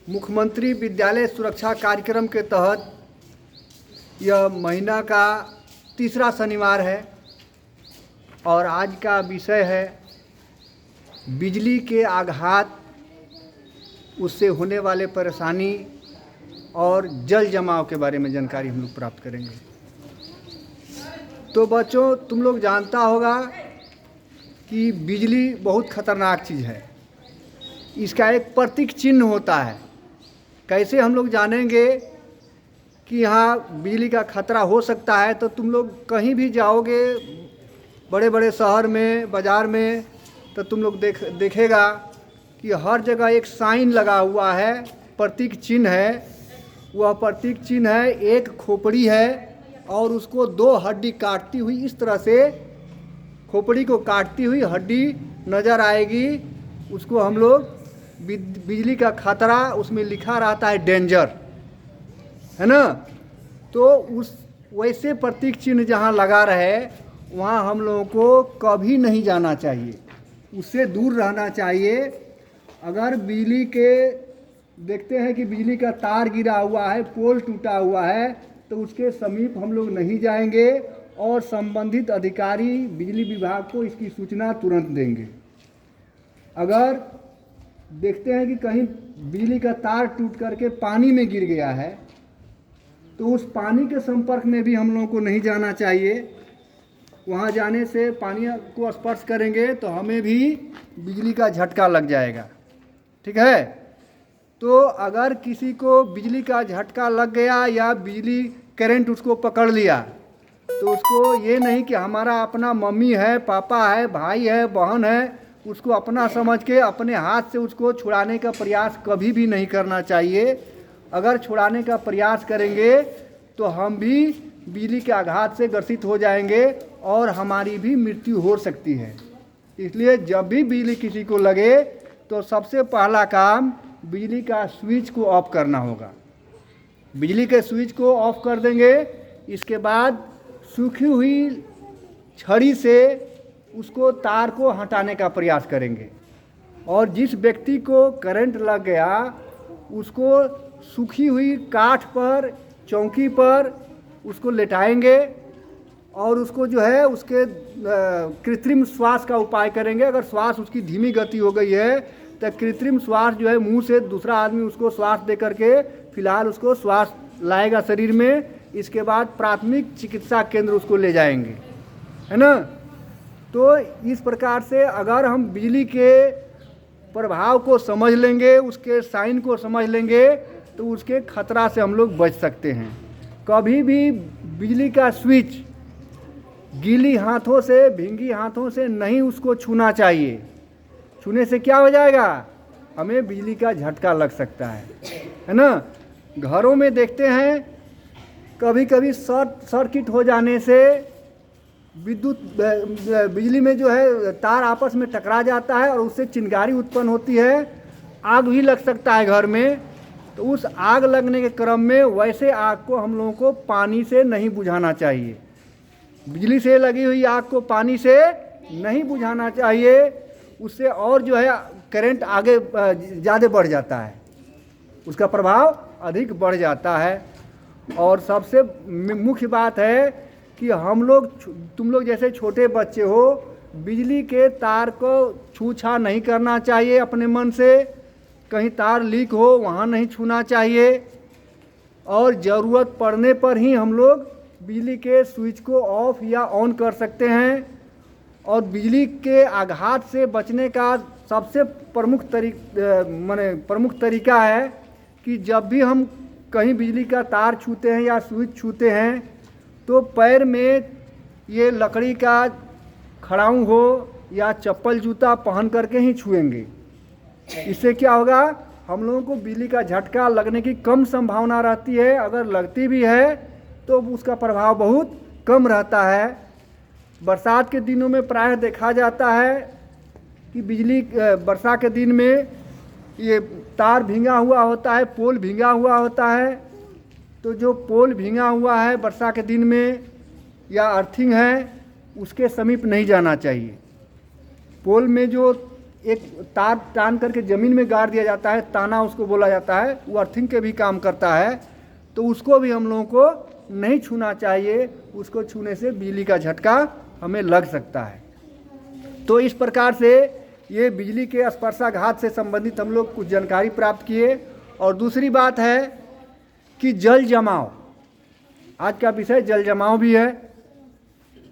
मुख्यमंत्री विद्यालय सुरक्षा कार्यक्रम के तहत यह महीना का तीसरा शनिवार है और आज का विषय है बिजली के आघात, उससे होने वाले परेशानी और जल जमाव के बारे में जानकारी हम लोग प्राप्त करेंगे। तो बच्चों, तुम लोग जानता होगा कि बिजली बहुत खतरनाक चीज़ है। इसका एक प्रतीक चिन्ह होता है। कैसे हम लोग जानेंगे कि यहाँ बिजली का खतरा हो सकता है? तो तुम लोग कहीं भी जाओगे, बड़े बड़े शहर में, बाज़ार में, तो तुम लोग देखेगा कि हर जगह एक साइन लगा हुआ है, प्रतीक चिन्ह है। वह प्रतीक चिन्ह है, एक खोपड़ी है और उसको दो हड्डी काटती हुई, इस तरह से खोपड़ी को काटती हुई हड्डी नज़र आएगी। उसको हम लोग बिजली का खतरा, उसमें लिखा रहता है डेंजर, है ना। तो उस वैसे प्रतीक चिन्ह जहाँ लगा रहे वहाँ हम लोगों को कभी नहीं जाना चाहिए, उससे दूर रहना चाहिए। अगर बिजली के देखते हैं कि बिजली का तार गिरा हुआ है, पोल टूटा हुआ है, तो उसके समीप हम लोग नहीं जाएंगे और संबंधित अधिकारी बिजली विभाग को इसकी सूचना तुरंत देंगे। अगर देखते हैं कि कहीं बिजली का तार टूट करके पानी में गिर गया है, तो उस पानी के संपर्क में भी हम लोगों को नहीं जाना चाहिए। वहाँ जाने से पानी को स्पर्श करेंगे तो हमें भी बिजली का झटका लग जाएगा, ठीक है। तो अगर किसी को बिजली का झटका लग गया या बिजली करंट उसको पकड़ लिया, तो उसको ये नहीं कि हमारा अपना मम्मी है, पापा है, भाई है, बहन है, उसको अपना समझ के अपने हाथ से उसको छुड़ाने का प्रयास कभी भी नहीं करना चाहिए। अगर छुड़ाने का प्रयास करेंगे तो हम भी बिजली के आघात से ग्रसित हो जाएंगे और हमारी भी मृत्यु हो सकती है। इसलिए जब भी बिजली किसी को लगे तो सबसे पहला काम बिजली का स्विच को ऑफ करना होगा। बिजली के स्विच को ऑफ कर देंगे, इसके बाद सूखी हुई छड़ी से उसको तार को हटाने का प्रयास करेंगे और जिस व्यक्ति को करंट लग गया उसको सूखी हुई काठ पर, चौकी पर उसको लेटाएंगे और उसको जो है उसके कृत्रिम श्वास का उपाय करेंगे। अगर श्वास उसकी धीमी गति हो गई है तो कृत्रिम श्वास जो है मुंह से दूसरा आदमी उसको श्वास दे करके फिलहाल उसको श्वास लाएगा शरीर में। इसके बाद प्राथमिक चिकित्सा केंद्र उसको ले जाएंगे, है ना। तो इस प्रकार से अगर हम बिजली के प्रभाव को समझ लेंगे, उसके साइन को समझ लेंगे, तो उसके खतरा से हम लोग बच सकते हैं। कभी भी बिजली का स्विच गीली हाथों से, भींगी हाथों से नहीं उसको छूना चाहिए। छूने से क्या हो जाएगा? हमें बिजली का झटका लग सकता है ना। घरों में देखते हैं कभी कभी शॉर्ट सर्किट हो जाने से बिजली में जो है तार आपस में टकरा जाता है और उससे चिंगारी उत्पन्न होती है, आग भी लग सकता है घर में। तो उस आग लगने के क्रम में वैसे आग को हम लोगों को पानी से नहीं बुझाना चाहिए। बिजली से लगी हुई आग को पानी से नहीं बुझाना चाहिए, उससे और जो है करंट आगे ज़्यादा बढ़ जाता है, उसका प्रभाव अधिक बढ़ जाता है। और सबसे मुख्य बात है कि हम लोग, तुम लोग जैसे छोटे बच्चे हो, बिजली के तार को छू-छा नहीं करना चाहिए अपने मन से। कहीं तार लीक हो वहाँ नहीं छूना चाहिए और ज़रूरत पड़ने पर ही हम लोग बिजली के स्विच को ऑफ या ऑन कर सकते हैं। और बिजली के आघात से बचने का सबसे प्रमुख तरीका है कि जब भी हम कहीं बिजली का तार छूते हैं या स्विच छूते हैं तो पैर में ये लकड़ी का खड़ाऊं हो या चप्पल जूता पहन करके ही छुएंगे। इससे क्या होगा? हम लोगों को बिजली का झटका लगने की कम संभावना रहती है। अगर लगती भी है तो उसका प्रभाव बहुत कम रहता है। बरसात के दिनों में प्रायः देखा जाता है कि बिजली वर्षा के दिन में ये तार भींगा हुआ होता है, पोल भींगा हुआ होता है। तो जो पोल भींगा हुआ है वर्षा के दिन में या अर्थिंग है, उसके समीप नहीं जाना चाहिए। पोल में जो एक तार टान करके ज़मीन में गाड़ दिया जाता है, ताना उसको बोला जाता है, वो अर्थिंग के भी काम करता है, तो उसको भी हम लोगों को नहीं छूना चाहिए। उसको छूने से बिजली का झटका हमें लग सकता है। तो इस प्रकार से ये बिजली के स्पर्शाघात से संबंधित हम लोग कुछ जानकारी प्राप्त किए। और दूसरी बात है कि जल जमाव, आज का विषय जल जमाव भी है।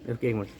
एक मिनट।